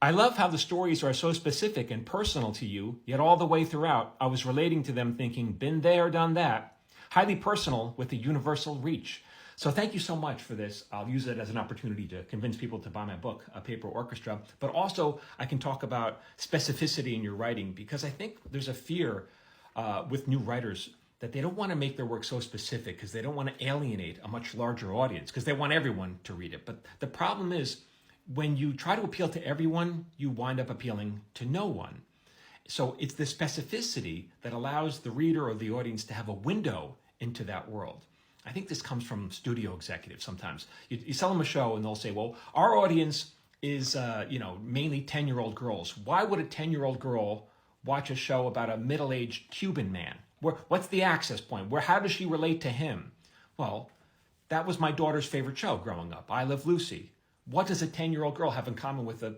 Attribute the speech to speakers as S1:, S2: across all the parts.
S1: I love how the stories are so specific and personal to you, yet all the way throughout, I was relating to them thinking, been there, done that. Highly personal with a universal reach. So thank you so much for this. I'll use it as an opportunity to convince people to buy my book, A Paper Orchestra. But also, I can talk about specificity in your writing, because I think there's a fear with new writers that they don't want to make their work so specific because they don't want to alienate a much larger audience because they want everyone to read it. But the problem is, when you try to appeal to everyone, you wind up appealing to no one. So it's the specificity that allows the reader or the audience to have a window into that world. I think this comes from studio executives sometimes. You sell them a show and they'll say, well, our audience is mainly 10-year-old girls. Why would a 10-year-old girl watch a show about a middle-aged Cuban man? What's the access point? How does she relate to him? Well, that was my daughter's favorite show growing up, I Love Lucy. What does a 10-year-old girl have in common with a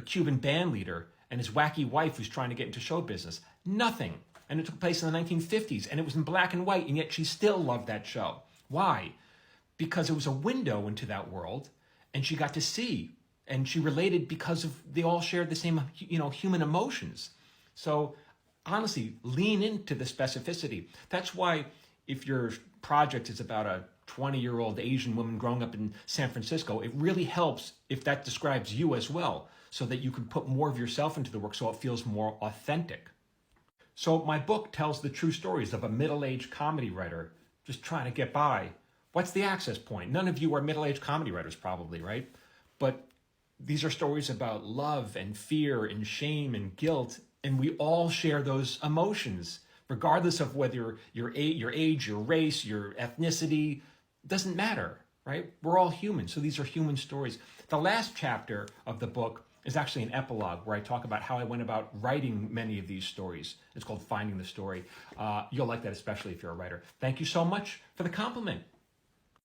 S1: Cuban band leader and his wacky wife who's trying to get into show business? Nothing. And it took place in the 1950s, and it was in black and white, and yet she still loved that show. Why? Because it was a window into that world, and she got to see, and she related because they all shared the same, human emotions. So honestly, lean into the specificity. That's why if your project is about a 20-year-old Asian woman growing up in San Francisco, it really helps if that describes you as well, so that you can put more of yourself into the work so it feels more authentic. So my book tells the true stories of a middle-aged comedy writer just trying to get by. What's the access point? None of you are middle-aged comedy writers probably, right? But these are stories about love and fear and shame and guilt, and we all share those emotions, regardless of whether your age, your race, your ethnicity, doesn't matter, right? We're all human, so these are human stories. The last chapter of the book is actually an epilogue where I talk about how I went about writing many of these stories. It's called Finding the Story. You'll like that, especially if you're a writer. Thank you so much for the compliment.